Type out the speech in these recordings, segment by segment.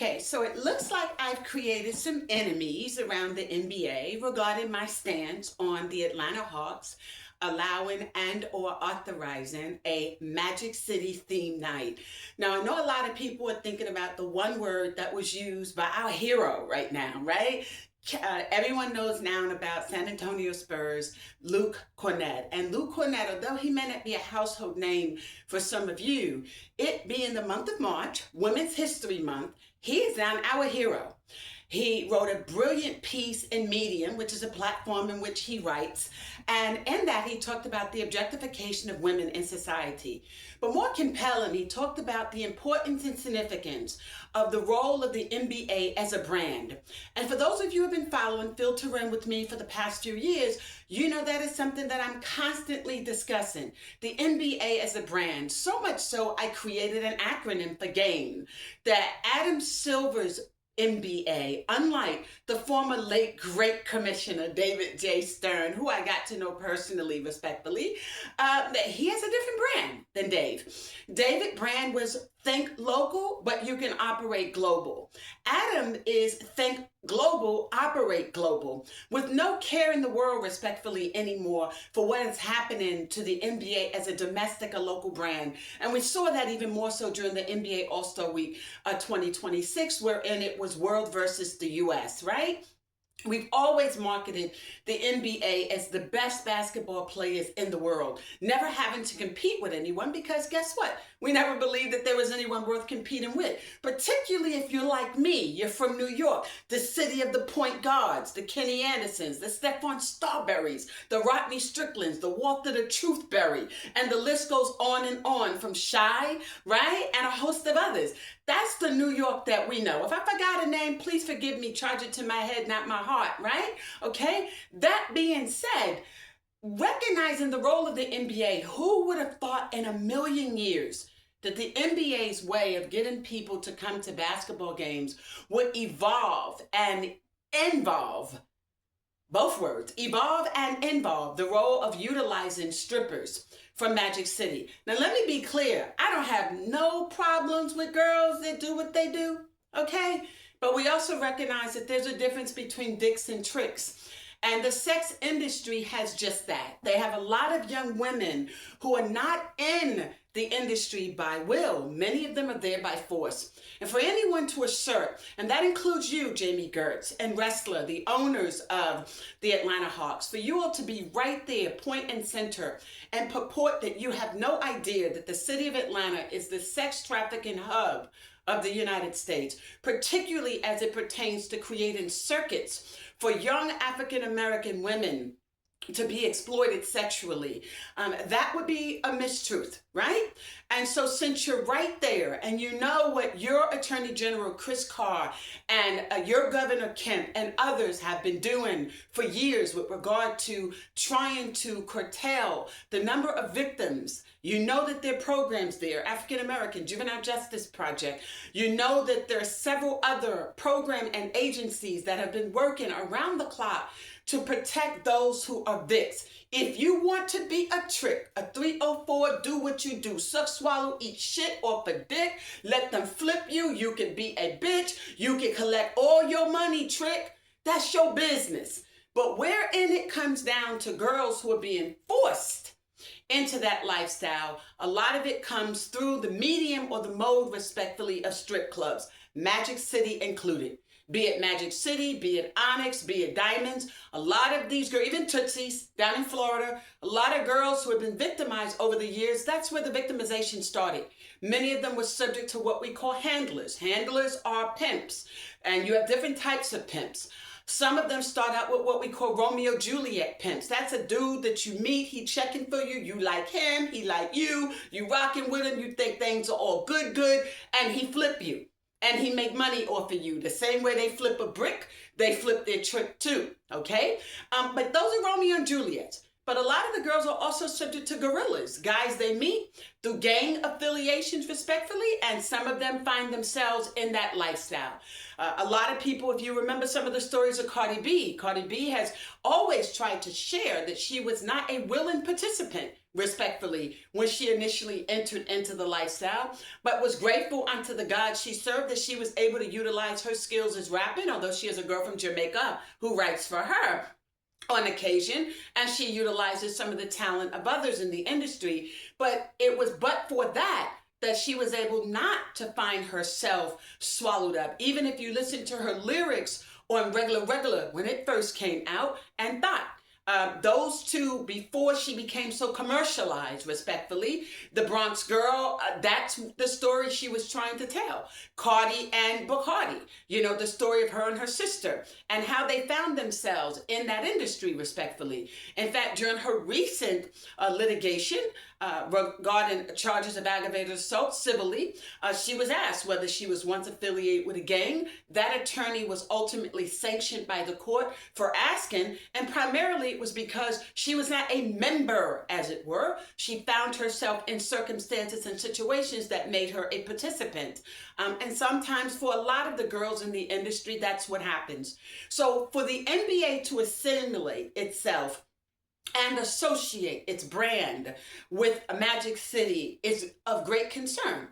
Okay, so it looks like I've created some enemies around the NBA regarding my stance on the Atlanta Hawks allowing and or authorizing a Magic City theme night. Now, I know a lot of people are thinking about the one word that was used by our hero right now, right? Everyone knows now about San Antonio Spurs, Luke Cornett. And Luke Cornett, although he may not be a household name for some of you, it being the month of March, Women's History Month, he is now our hero. He wrote a brilliant piece in Medium, which is a platform in which he writes. And in that, he talked about the objectification of women in society. But more compelling, he talked about the importance and significance of the role of the NBA as a brand. And for those of you who have been following Filtering with me for the past few years, you know that is something that I'm constantly discussing. The NBA as a brand. So much so, I created an acronym for GAME. That Adam Silver's NBA, unlike the former late great commissioner David J. Stern, who I got to know personally, respectfully, he has a different brand than Dave. David brand was think local, but you can operate global. Adam is think global, operate global, with no care in the world, respectfully, anymore for what is happening to the NBA as a domestic or local brand. And we saw that even more so during the NBA All-Star Week 2026, wherein it was world versus the US, right? We've always marketed the NBA as the best basketball players in the world, never having to compete with anyone because guess what? We never believed that there was anyone worth competing with, particularly if you're like me. You're from New York, the city of the point guards, the Kenny Andersons, the Stephon Starberries, the Rodney Stricklands, the Walter the Truthberry, and the list goes on from Shy, right? And a host of others. That's the New York that we know. If I forgot a name, please forgive me, charge it to my head, not my heart, right? Okay? That being said, recognizing the role of the NBA, who would have thought in a million years that the NBA's way of getting people to come to basketball games would evolve and involve, both words, evolve and involve the role of utilizing strippers from Magic City. Now, let me be clear. I don't have no problems with girls that do what they do, okay? But we also recognize that there's a difference between dicks and tricks. And the sex industry has just that. They have a lot of young women who are not in the industry by will. Many of them are there by force. And for anyone to assert, and that includes you, Jamie Gertz, and Wrestler, the owners of the Atlanta Hawks, for you all to be right there, point and center, and purport that you have no idea that the city of Atlanta is the sex trafficking hub of the United States, particularly as it pertains to creating circuits for young African-American women to be exploited sexually. That would be a mistruth, right? And so since you're right there and you know what your Attorney General Chris Carr and your Governor Kemp and others have been doing for years with regard to trying to curtail the number of victims, you know that there are programs there, African American Juvenile Justice Project. You know that there are several other programs and agencies that have been working around the clock to protect those who are victims. If you want to be a trick, a 304, do what you do. Suck, swallow, eat shit off a dick. Let them flip you. You can be a bitch. You can collect all your money, trick. That's your business. But wherein it comes down to girls who are being forced into that lifestyle, a lot of it comes through the medium or the mode, respectfully, of strip clubs, Magic City included. Be it Magic City, be it Onyx, be it Diamonds, a lot of these girls, even Tootsie's down in Florida, a lot of girls who have been victimized over the years, that's where the victimization started. Many of them were subject to what we call handlers. Handlers are pimps, and you have different types of pimps. Some of them start out with what we call Romeo Juliet pimps. That's a dude that you meet, he checking for you, you like him, he like you rocking with him, you think things are all good, and he flip you. And he make money off of you. The same way they flip a brick, they flip their trick too, okay? But those are Romeo and Juliets. But a lot of the girls are also subject to gorillas, guys they meet through gang affiliations, respectfully, and some of them find themselves in that lifestyle. A lot of people, if you remember some of the stories of Cardi B has always tried to share that she was not a willing participant, respectfully, when she initially entered into the lifestyle, but was grateful unto the God she served that she was able to utilize her skills as rapping, although she is a girl from Jamaica who writes for her on occasion, and she utilizes some of the talent of others in the industry. But it was but for that she was able not to find herself swallowed up. Even if you listen to her lyrics on Regular when it first came out, and Thought. Those two, before she became so commercialized, respectfully, the Bronx Girl, that's the story she was trying to tell. Cardi and Bacardi, the story of her and her sister, and how they found themselves in that industry, respectfully. In fact, during her recent litigation regarding charges of aggravated assault civilly, she was asked whether she was once affiliated with a gang. That attorney was ultimately sanctioned by the court for asking, and primarily it was because she was not a member, as it were. She found herself in circumstances and situations that made her a participant. And sometimes for a lot of the girls in the industry, that's what happens. So for the NBA to assimilate itself and associate its brand with Magic City is of great concern.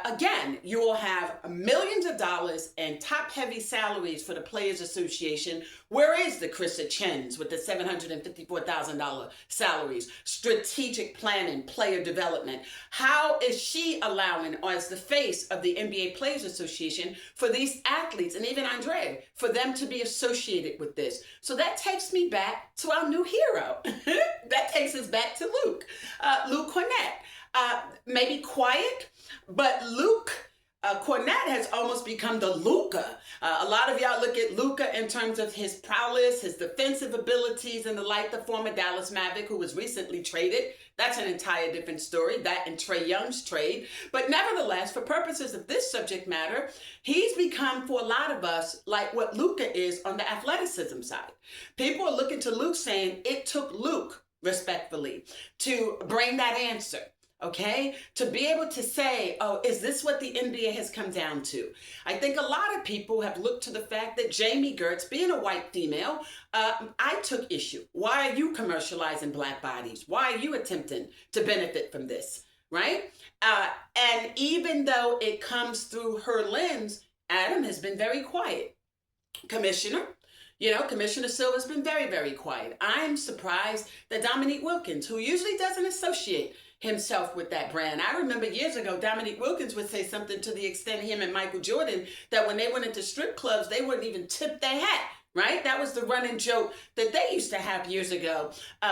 Again, you will have millions of dollars and top-heavy salaries for the Players Association. Where is the Krista Chens with the $754,000 salaries? Strategic planning, player development. How is she allowing, as the face of the NBA Players Association, for these athletes, and even Andre, for them to be associated with this? So that takes me back to our new hero. That takes us back to Luke Cornett. Maybe quiet, but Luke Cornett has almost become the Luka. A lot of y'all look at Luka in terms of his prowess, his defensive abilities, and the like. The former Dallas Maverick, who was recently traded. That's an entire different story, that and Trae Young's trade. But nevertheless, for purposes of this subject matter, he's become, for a lot of us, like what Luka is on the athleticism side. People are looking to Luke saying, it took Luke, respectfully, to bring that answer. Okay, to be able to say, oh, is this what the NBA has come down to? I think a lot of people have looked to the fact that Jamie Gertz, being a white female, I took issue. Why are you commercializing black bodies? Why are you attempting to benefit from this, right? And even though it comes through her lens, Adam has been very quiet. Commissioner Silva's been very, very quiet. I'm surprised that Dominique Wilkins, who usually doesn't associate himself with that brand. I remember years ago, Dominique Wilkins would say something to the extent, him and Michael Jordan, that when they went into strip clubs, they wouldn't even tip their hat, right? That was the running joke that they used to have years ago,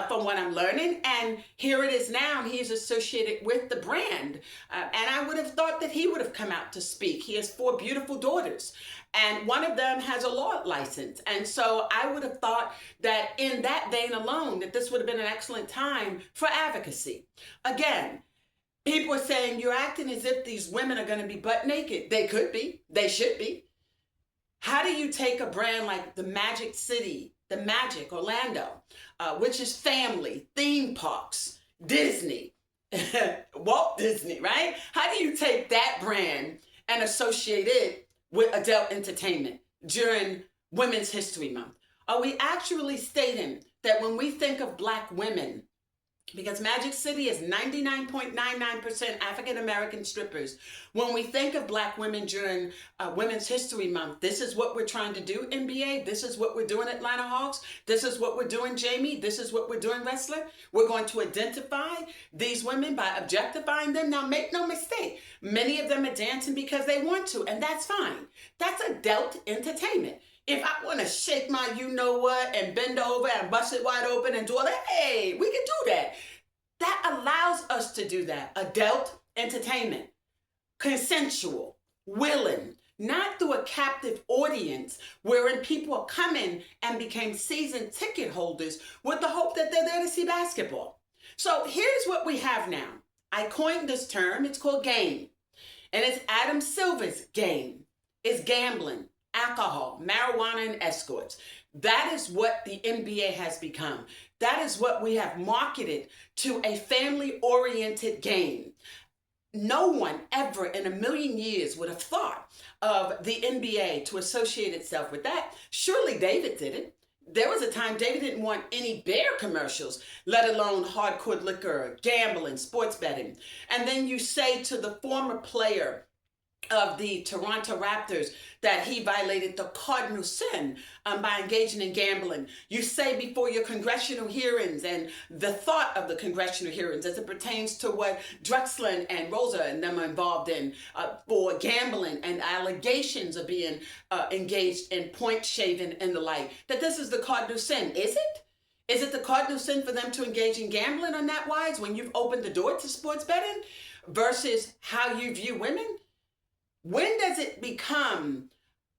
from what I'm learning. And here it is now, he is associated with the brand. And I would have thought that he would have come out to speak. He has 4 beautiful daughters, and one of them has a law license. And so I would have thought that in that vein alone, that this would have been an excellent time for advocacy. Again, people are saying you're acting as if these women are going to be butt naked. They could be. They should be. How do you take a brand like the Magic City, the Magic Orlando, which is family, theme parks, Disney, Walt Disney, right? How do you take that brand and associate it with adult entertainment during Women's History Month? Are we actually stating that when we think of Black women, because Magic City is 99.99% African-American strippers, when we think of Black women during Women's History Month, this is what we're trying to do, NBA. This is what we're doing, Atlanta Hawks. This is what we're doing, Jamie. This is what we're doing, Wrestler. We're going to identify these women by objectifying them. Now, make no mistake, many of them are dancing because they want to, and that's fine. That's adult entertainment. If I want to shake my you-know-what and bend over and bust it wide open and do all that, hey, we can do that. That allows us to do that. Adult entertainment, consensual, willing, not through a captive audience wherein people are coming and became season ticket holders with the hope that they're there to see basketball. So here's what we have now. I coined this term. It's called game. And it's Adam Silver's game. It's gambling, alcohol, marijuana, and escorts. That is what the NBA has become. That is what we have marketed to a family-oriented game. No one ever in a million years would have thought of the NBA to associate itself with that. Surely David didn't. There was a time David didn't want any beer commercials, let alone hardcore liquor, gambling, sports betting. And then you say to the former player of the Toronto Raptors that he violated the cardinal sin by engaging in gambling. You say before your congressional hearings and the thought of the congressional hearings as it pertains to what Drexler and Rosa and them are involved in for gambling and allegations of being engaged in point shaving and the like, that this is the cardinal sin. Is it? Is it the cardinal sin for them to engage in gambling on that wise when you've opened the door to sports betting versus how you view women? When does it become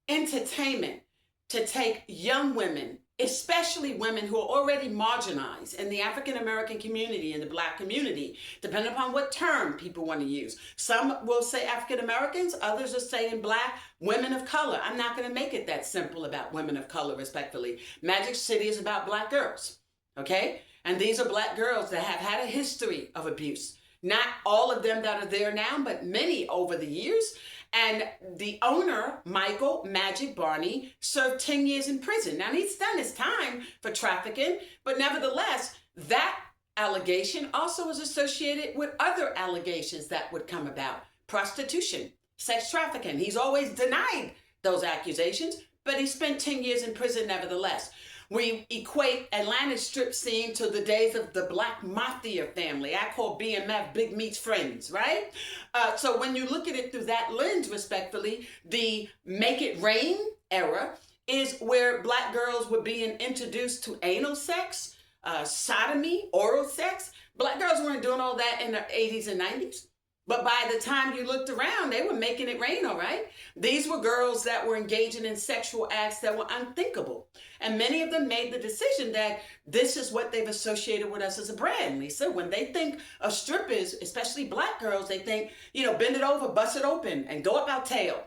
entertainment to take young women, especially women who are already marginalized in the African American community and the Black community, depending upon what term people want to use? Some will say African Americans, others are saying Black, women of color. I'm not going to make it that simple about women of color, respectfully. Magic City is about Black girls, okay? And these are Black girls that have had a history of abuse. Not all of them that are there now, but many over the years. And the owner, Michael Magic Barney, served 10 years in prison. Now, he's done his time for trafficking, but nevertheless, that allegation also was associated with other allegations that would come about. Prostitution, sex trafficking. He's always denied those accusations, but he spent 10 years in prison nevertheless. We equate Atlanta's strip scene to the days of the Black Mafia family. I call BMF Big Meat's friends, right? So when you look at it through that lens, respectfully, the Make It Rain era is where Black girls were being introduced to anal sex, sodomy, oral sex. Black girls weren't doing all that in the 80s and 90s. But by the time you looked around, they were making it rain, all right? These were girls that were engaging in sexual acts that were unthinkable. And many of them made the decision that this is what they've associated with us as a brand, Lisa. When they think of strippers, especially Black girls, they think, bend it over, bust it open, and go up our tail.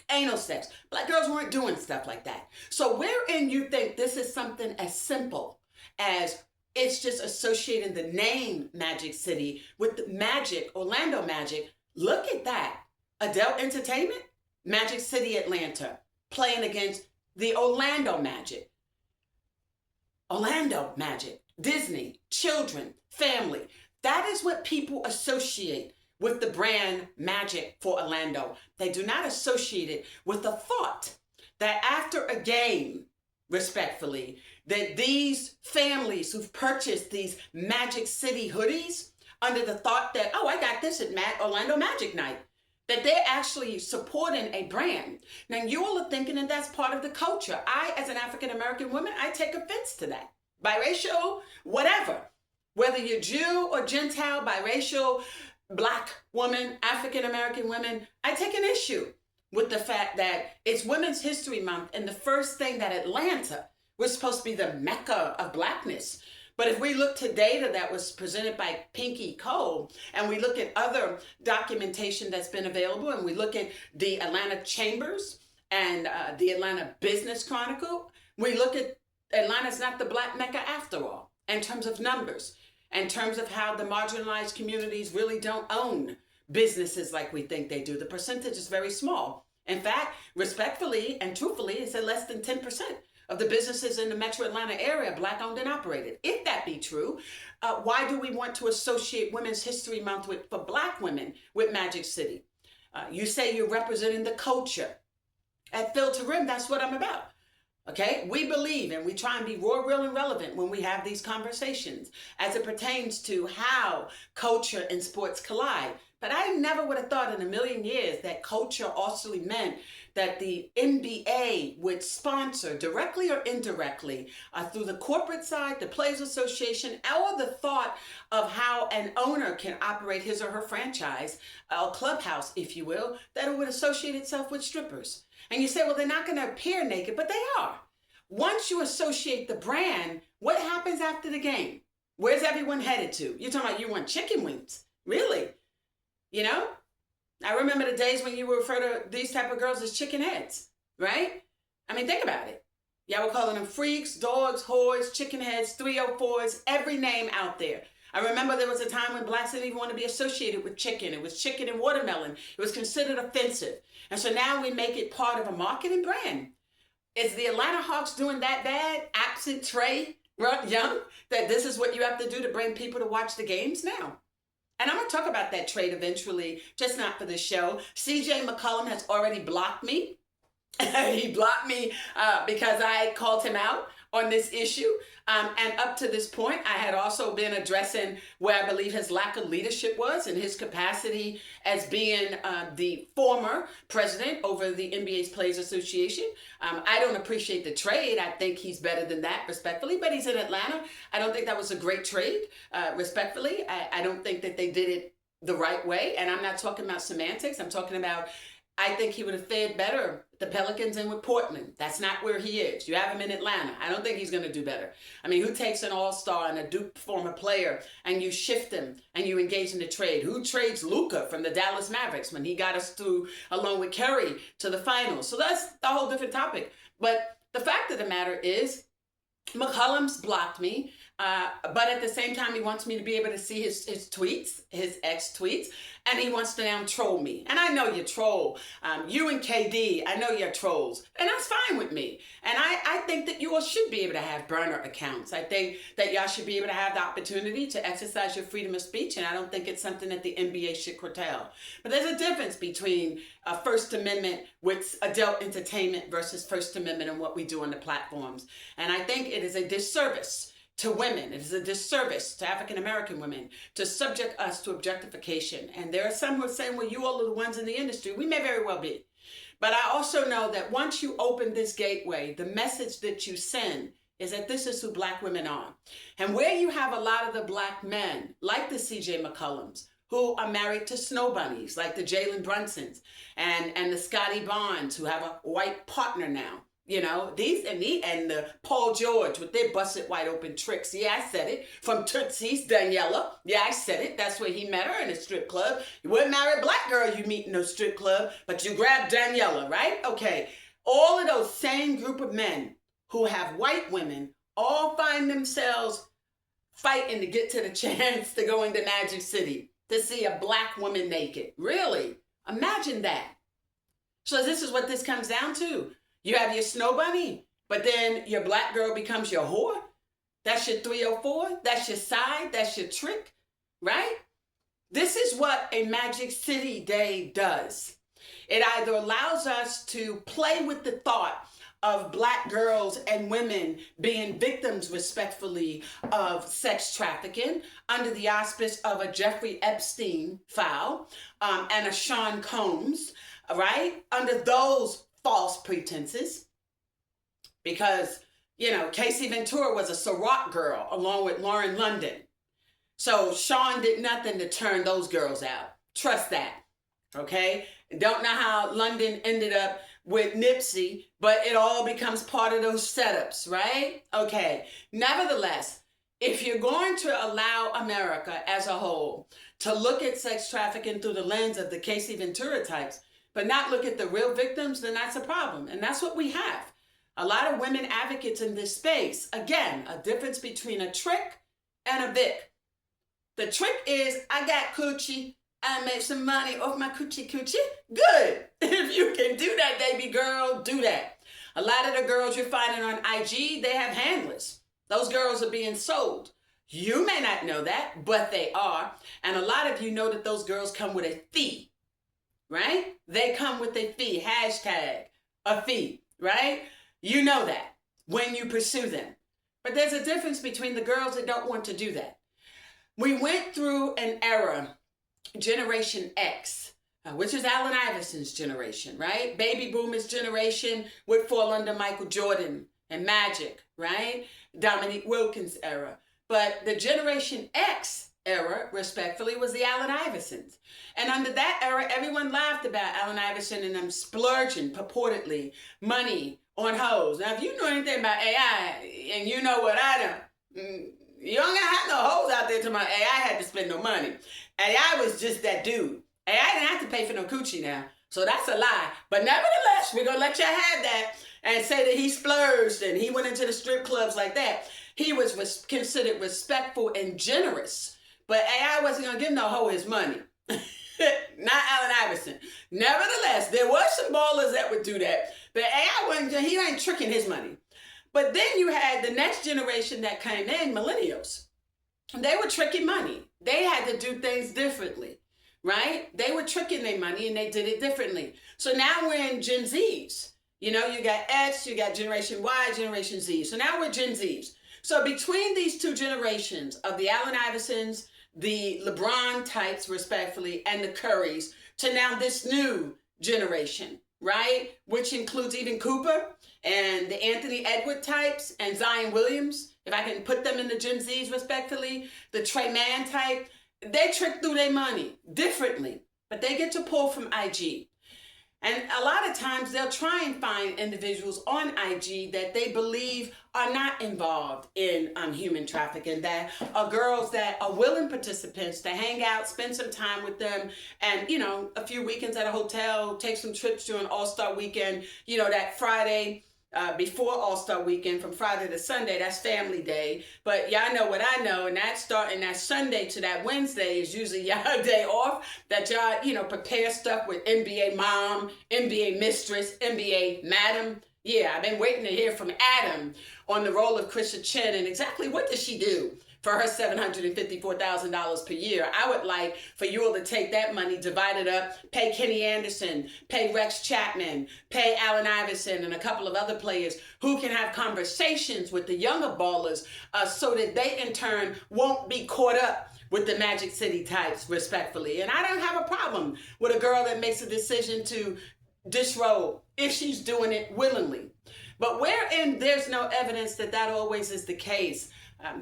Anal sex. Black girls weren't doing stuff like that. So wherein you think this is something as simple as it's just associating the name Magic City with the Magic, Orlando Magic. Look at that. Adult Entertainment, Magic City, Atlanta, playing against the Orlando Magic. Orlando Magic, Disney, children, family. That is what people associate with the brand Magic for Orlando. They do not associate it with the thought that after a game, respectfully, that these families who've purchased these Magic City hoodies under the thought that, oh, I got this at Orlando Magic Night, that they're actually supporting a brand. Now, you all are thinking that that's part of the culture. I, as an African-American woman, I take offense to that. Biracial, whatever. Whether you're Jew or Gentile, biracial, Black woman, African-American women, I take an issue with the fact that it's Women's History Month, and the first thing that Atlanta was supposed to be the mecca of Blackness. But if we look to data that was presented by Pinky Cole, and we look at other documentation that's been available, and we look at the Atlanta Chambers and the Atlanta Business Chronicle, we look at Atlanta's not the Black mecca after all, in terms of numbers, in terms of how the marginalized communities really don't own businesses like we think they do. The percentage is very small. In fact, respectfully and truthfully, it's at less than 10% of the businesses in the metro Atlanta area, Black owned and operated. If that be true, why do we want to associate Women's History Month for Black women with Magic City? You say you're representing the culture. At Field to Rim, that's what I'm about. Okay, we believe and we try and be raw, real, and relevant when we have these conversations as it pertains to how culture and sports collide. But I never would have thought in a million years that culture also meant that the NBA would sponsor directly or indirectly through the corporate side, the Players Association, or the thought of how an owner can operate his or her franchise, a clubhouse, if you will, that it would associate itself with strippers. And you say, well, they're not going to appear naked, but they are. Once you associate the brand, what happens after the game? Where's everyone headed to? You're talking about you want chicken wings. Really? I remember the days when you would refer to these type of girls as chicken heads, right? I mean, think about it. Y'all were calling them freaks, dogs, whores, chicken heads, 304s, every name out there. I remember there was a time when blacks didn't even want to be associated with chicken. It was chicken and watermelon. It was considered offensive. And so now we make it part of a marketing brand. Is the Atlanta Hawks doing that bad, absent Trey Young, that this is what you have to do to bring people to watch the games now? And I'm going to talk about that trade eventually, just not for this show. CJ McCollum has already blocked me. He blocked me because I called him out on this issue. And up to this point, I had also been addressing where I believe his lack of leadership was in his capacity as being the former president over the NBA's Players Association. I don't appreciate the trade. I think he's better than that, respectfully, but he's in Atlanta. I don't think that was a great trade, respectfully. I don't think that they did it the right way. And I'm not talking about semantics. I'm talking about, I think he would have fared better with the Pelicans and with Portland. That's not where he is. You have him in Atlanta. I don't think he's going to do better. I mean, who takes an all-star and a Duke former player and you shift him and you engage in the trade? Who trades Luka from the Dallas Mavericks when he got us through, along with Curry, to the finals? So that's a whole different topic. But the fact of the matter is, McCollum's blocked me. But at the same time, he wants me to be able to see his tweets, his ex-tweets, and he wants to now troll me. And I know you troll. You and KD, I know you're trolls. And that's fine with me. And I think that you all should be able to have burner accounts. I think that y'all should be able to have the opportunity to exercise your freedom of speech, and I don't think it's something that the NBA should curtail. But there's a difference between a First Amendment with adult entertainment versus First Amendment and what we do on the platforms. And I think it is a disservice to women. It is a disservice to African-American women to subject us to objectification. And there are some who are saying, well, you all are the ones in the industry. We may very well be. But I also know that once you open this gateway, the message that you send is that this is who black women are. And where you have a lot of the black men, like the CJ McCollums, who are married to snow bunnies, like the Jalen Brunsons and the Scotty Bonds, who have a white partner now. You know, these and the Paul George with their busted wide open tricks. Yeah, I said it. From Tootsie's, Daniela. Yeah, I said it. That's where he met her, in a strip club. You wouldn't marry a black girl you meet in a strip club, but you grabbed Daniela, right? Okay. All of those same group of men who have white women all find themselves fighting to get to the chance to go into Magic City to see a black woman naked. Really? Imagine that. So this is what this comes down to. You have your snow bunny, but then your black girl becomes your whore. That's your 304. That's your side. That's your trick, right? This is what a Magic City day does. It either allows us to play with the thought of black girls and women being victims, respectfully, of sex trafficking under the auspice of a Jeffrey Epstein file and a Sean Combs, right? Under those false pretenses, because, you know, Casey Ventura was a Ciroc girl along with Lauren London. So Sean did nothing to turn those girls out. Trust that, okay? Don't know how London ended up with Nipsey, but it all becomes part of those setups, right? Okay, nevertheless, if you're going to allow America as a whole to look at sex trafficking through the lens of the Casey Ventura types, but not look at the real victims, then that's a problem. And that's what we have. A lot of women advocates in this space. Again, a difference between a trick and a Vic. The trick is, I got coochie. I made some money off my coochie. Good. If you can do that, baby girl, do that. A lot of the girls you're finding on IG, they have handlers. Those girls are being sold. You may not know that, but they are. And a lot of you know that those girls come with a fee. Right? They come with a fee, hashtag a fee, right? You know that when you pursue them. But there's a difference between the girls that don't want to do that. We went through an era, Generation X, which is Allen Iverson's generation, right? Baby boomers generation would fall under Michael Jordan and Magic, right? Dominique Wilkins era. But the Generation X era, respectfully, was the Allen Iversons. And under that era, everyone laughed about Allen Iverson and them splurging, purportedly, money on hoes. Now, if you know anything about AI, and you know what I know, you don't gotta have no hoes out there till my AI had to spend no money. AI was just that dude. AI didn't have to pay for no coochie now. So that's a lie. But nevertheless, yes, we're going to let you have that, and say that he splurged and he went into the strip clubs like that. He was considered respectful and generous. But AI wasn't going to give no hoe his money. Not Allen Iverson. Nevertheless, there was some ballers that would do that. But AI wasn't, he ain't tricking his money. But then you had the next generation that came in, millennials. They were tricking money. They had to do things differently, right? They were tricking their money and they did it differently. So now we're in Gen Zs. You know, you got X, you got Generation Y, Generation Z. So now we're Gen Zs. So between these two generations of the Allen Iversons, the LeBron types, respectfully, and the Currys, to now this new generation, right? Which includes even Cooper and the Anthony Edward types and Zion Williams, if I can put them in the Gen Zs, respectfully, the Trey Mann type, they trick through their money differently, but they get to pull from IG. And a lot of times they'll try and find individuals on IG that they believe are not involved in human trafficking, that are girls that are willing participants to hang out, spend some time with them, and, you know, a few weekends at a hotel, take some trips during All-Star Weekend, you know, that Friday before All-Star Weekend, from Friday to Sunday, that's family day. But y'all know what I know, and that starting that Sunday to that Wednesday is usually y'all day off, that y'all, you know, prepare stuff with NBA mom, NBA mistress, NBA madam. Yeah, I've been waiting to hear from Adam on the role of Krisha Chin and exactly what does she do for her $754,000 per year. I would like for you all to take that money, divide it up, pay Kenny Anderson, pay Rex Chapman, pay Allen Iverson, and a couple of other players who can have conversations with the younger ballers so that they in turn won't be caught up with the Magic City types, respectfully. And I don't have a problem with a girl that makes a decision to disrobe if she's doing it willingly. But wherein there's no evidence that that always is the case,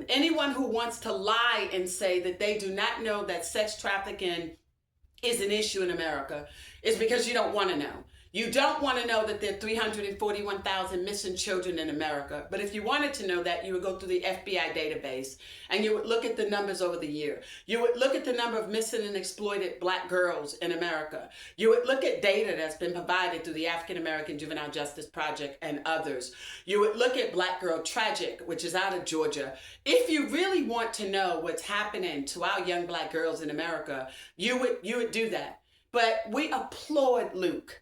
anyone who wants to lie and say that they do not know that sex trafficking is an issue in America is because you don't want to know. You don't want to know that there are 341,000 missing children in America. But if you wanted to know that, you would go through the FBI database and you would look at the numbers over the year. You would look at the number of missing and exploited Black girls in America. You would look at data that's been provided through the African American Juvenile Justice Project and others. You would look at Black Girl Tragic, which is out of Georgia. If you really want to know what's happening to our young Black girls in America, you would do that. But we applaud Luke.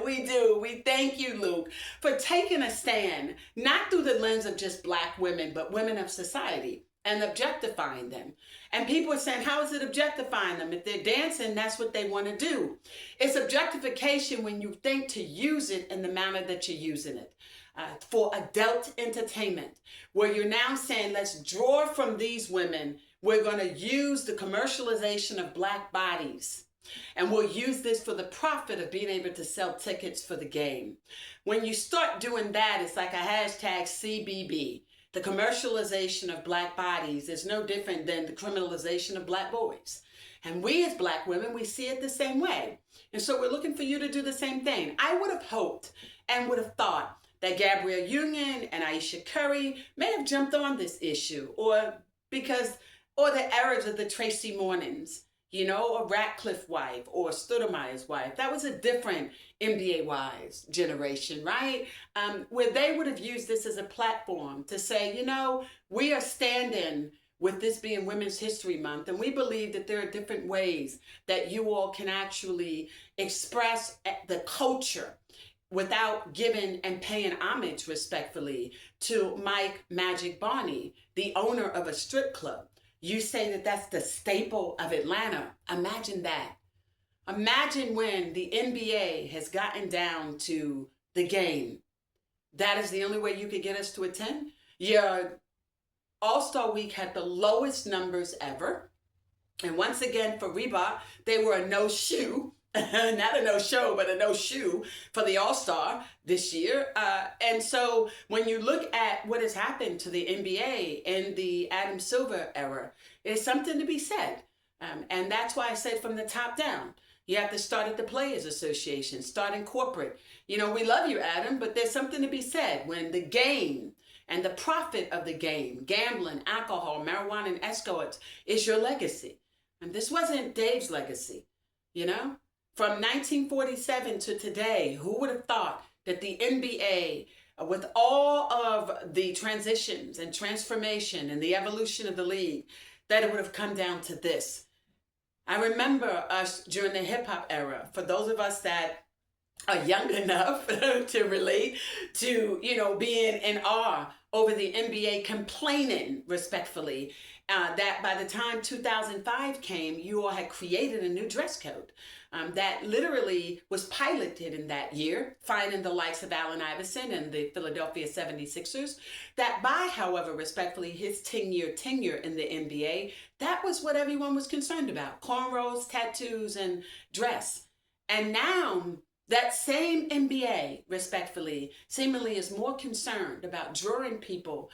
We do. We thank you, Luke, for taking a stand, not through the lens of just Black women, but women of society, and objectifying them. And people are saying, how is it objectifying them? If they're dancing, that's what they want to do. It's objectification when you think to use it in the manner that you're using it. For adult entertainment, where you're now saying, let's draw from these women. We're going to use the commercialization of Black bodies. And we'll use this for the profit of being able to sell tickets for the game. When you start doing that, it's like a hashtag CBB. The commercialization of Black bodies is no different than the criminalization of Black boys. And we as Black women, we see it the same way. And so we're looking for you to do the same thing. I would have hoped and would have thought that Gabrielle Union and Aisha Curry may have jumped on this issue, or the errors of the Tracy Mornings, you know, a Ratcliffe wife or Stoudemire's wife. That was a different NBA wives generation, right? Where they would have used this as a platform to say, you know, we are standing with this being Women's History Month, and we believe that there are different ways that you all can actually express the culture without giving and paying homage, respectfully, to Mike Magic Barney, the owner of a strip club. You say that that's the staple of Atlanta. Imagine that. Imagine when the NBA has gotten down to the game. That is the only way you could get us to attend. Your All-Star Week had the lowest numbers ever. And once again, for Reebok, they were a no-shoe. Not a no-show, but a no-shoe for the All-Star this year. And so when you look at what has happened to the NBA in the Adam Silver era, it's something to be said. And that's why I said from the top down, you have to start at the Players Association, start in corporate. You know, we love you, Adam, but there's something to be said when the game and the profit of the game, gambling, alcohol, marijuana, and escorts, is your legacy. And this wasn't Dave's legacy, you know? From 1947 to today, who would have thought that the NBA, with all of the transitions and transformation and the evolution of the league, that it would have come down to this? I remember us during the hip hop era, for those of us that are young enough to relate to, being in awe over the NBA complaining respectfully that by the time 2005 came, you all had created a new dress code that literally was piloted in that year, finding the likes of Allen Iverson and the Philadelphia 76ers. That by, however, respectfully, his 10-year tenure in the NBA, that was what everyone was concerned about: cornrows, tattoos, and dress. And now that same NBA, respectfully, seemingly is more concerned about drawing people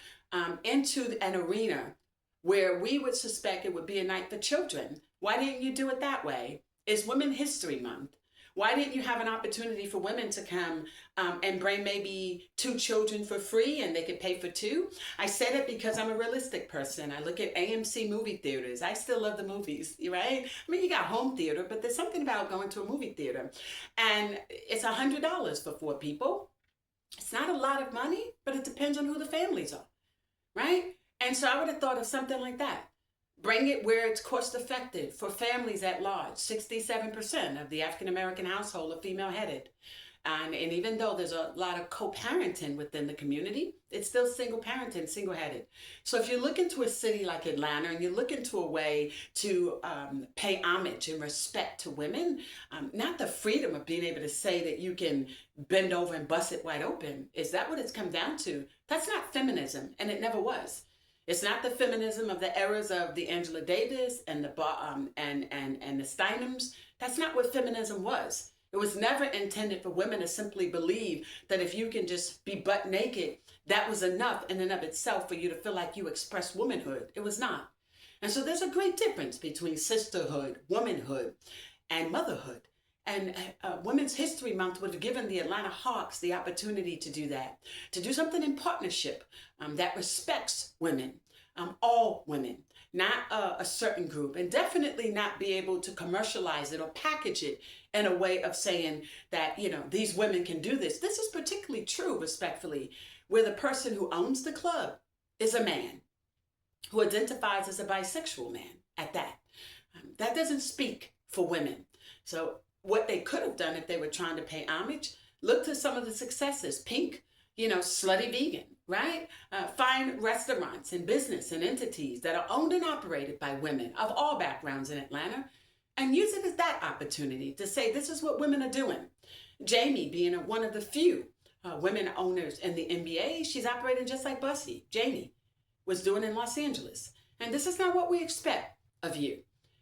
into an arena where we would suspect it would be a night for children. Why didn't you do it that way? It's Women's History Month. Why didn't you have an opportunity for women to come and bring maybe 2 children for free and they could pay for 2? I said it because I'm a realistic person. I look at AMC movie theaters. I still love the movies, right? I mean, you got home theater, but there's something about going to a movie theater. And it's $100 for 4 people. It's not a lot of money, but it depends on who the families are, right? And so I would have thought of something like that. Bring it where it's cost effective for families at large. 67% of the African American household are female headed. And even though there's a lot of co-parenting within the community, it's still single parenting, single headed. So if you look into a city like Atlanta and you look into a way to pay homage and respect to women, not the freedom of being able to say that you can bend over and bust it wide open, is that what it's come down to? That's not feminism, and it never was. It's not the feminism of the eras of the Angela Davis and the and the Steinums. That's not what feminism was. It was never intended for women to simply believe that if you can just be butt naked, that was enough in and of itself for you to feel like you expressed womanhood. It was not. And so there's a great difference between sisterhood, womanhood, and motherhood. And Women's History Month would have given the Atlanta Hawks the opportunity to do that, to do something in partnership that respects women, all women, not a certain group, and definitely not be able to commercialize it or package it in a way of saying that, these women can do this. This is particularly true, respectfully, where the person who owns the club is a man who identifies as a bisexual man at that. That doesn't speak for women. So what they could have done if they were trying to pay homage, look to some of the successes. Pink, slutty vegan, right? Find restaurants and business and entities that are owned and operated by women of all backgrounds in Atlanta, and use it as that opportunity to say, this is what women are doing. Jamie being one of the few women owners in the NBA, she's operating just like Bussy, Jamie, was doing in Los Angeles. And this is not what we expect of you.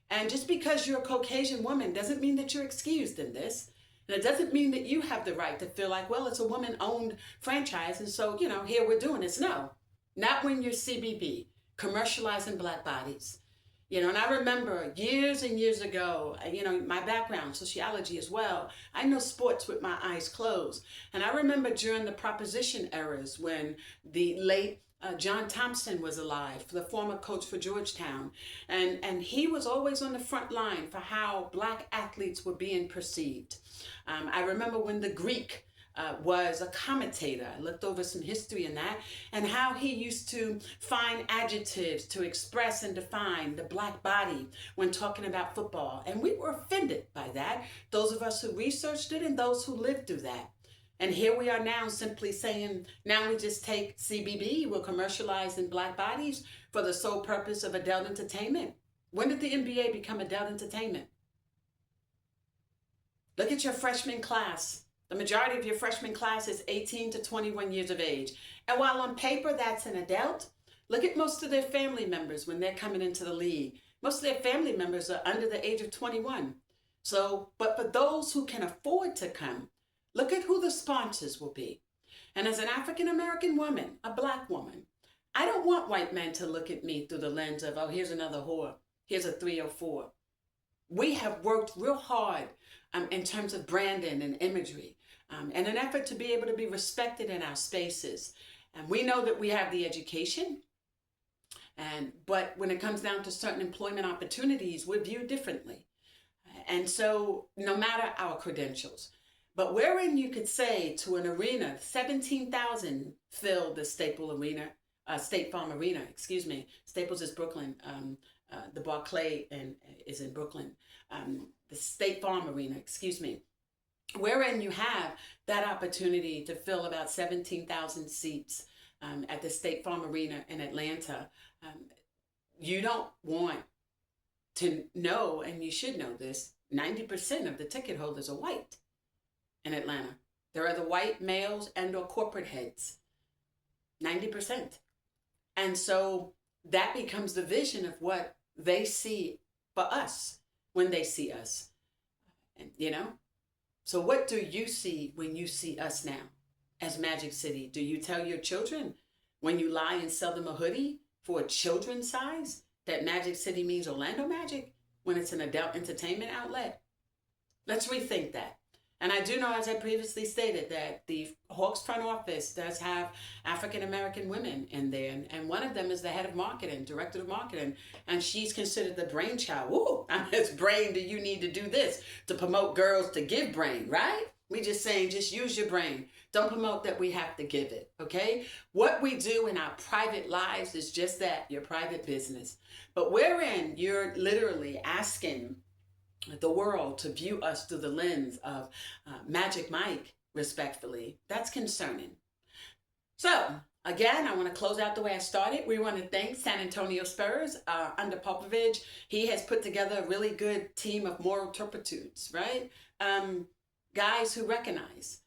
And just because you're a Caucasian woman doesn't mean that you're excused in this. And it doesn't mean that you have the right to feel like, well, it's a woman-owned franchise, and so, here we're doing this. No, not when you're CBB, commercializing Black bodies. And I remember years and years ago, my background, sociology as well, I know sports with my eyes closed. And I remember during the proposition eras when the late John Thompson was alive, the former coach for Georgetown, and he was always on the front line for how Black athletes were being perceived. I remember when the Greek was a commentator. I looked over some history in that, and how he used to find adjectives to express and define the Black body when talking about football. And we were offended by that, those of us who researched it and those who lived through that. And here we are now simply saying, now we just take CBB, we're commercializing Black bodies for the sole purpose of adult entertainment. When did the NBA become adult entertainment? Look at your freshman class. The majority of your freshman class is 18 to 21 years of age. And while on paper that's an adult, look at most of their family members when they're coming into the league. Most of their family members are under the age of 21. So, but for those who can afford to come, look at who the sponsors will be. And as an African-American woman, a Black woman, I don't want white men to look at me through the lens of, oh, here's another whore. Here's a 304. We have worked real hard in terms of branding and imagery in an effort to be able to be respected in our spaces. And we know that we have the education, but when it comes down to certain employment opportunities, we're viewed differently. And so no matter our credentials, but wherein you could say to an arena, 17,000 filled the State Farm Arena, excuse me. Staples is Brooklyn. The Barclay is in Brooklyn. The State Farm Arena, excuse me. Wherein you have that opportunity to fill about 17,000 seats at the State Farm Arena in Atlanta. You don't want to know, and you should know this, 90% of the ticket holders are white in Atlanta. They're either white males and or corporate heads. 90%. And so that becomes the vision of what they see for us when they see us. And, so what do you see when you see us now as Magic City? Do you tell your children when you lie and sell them a hoodie for a children's size that Magic City means Orlando Magic when it's an adult entertainment outlet? Let's rethink that. And I do know, as I previously stated, that the Hawks front office does have African-American women in there. And one of them is the head of marketing, director of marketing. And she's considered the brainchild. Ooh, how much brain do you need to do this to promote girls to give brain, right? We just saying, just use your brain. Don't promote that we have to give it, okay? What we do in our private lives is just that, your private business. But wherein you're literally asking the world to view us through the lens of Magic Mike, respectfully, that's concerning. So, again, I want to close out the way I started. We want to thank San Antonio Spurs under Popovich. He has put together a really good team of moral turpitudes, right? Guys who recognize,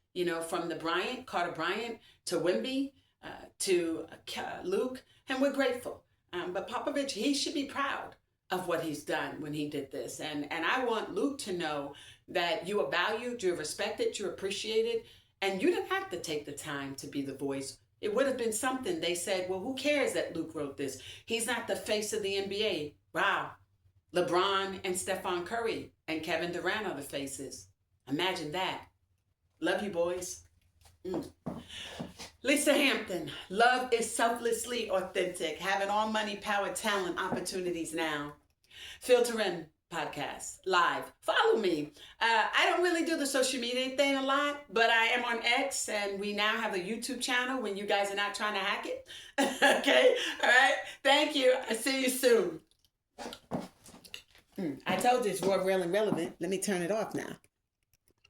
from the Carter Bryant to Wemby to Luke, and we're grateful. But Popovich, he should be proud of what he's done when he did this. And I want Luke to know that you are valued, you're respected, you're appreciated, and you didn't have to take the time to be the voice. It would have been something. They said, well, who cares that Luke wrote this? He's not the face of the NBA. Wow. LeBron and Stephen Curry and Kevin Durant are the faces. Imagine that. Love you, boys. Lisa Hampton, love is selflessly authentic. Having all money, power, talent, opportunities now. Filtering podcast live. Follow me. I don't really do the social media thing a lot, but I am on X, and we now have a YouTube channel when you guys are not trying to hack it. Okay? All right? Thank you. I'll see you soon. I told you it's raw, real, and relevant. Let me turn it off now.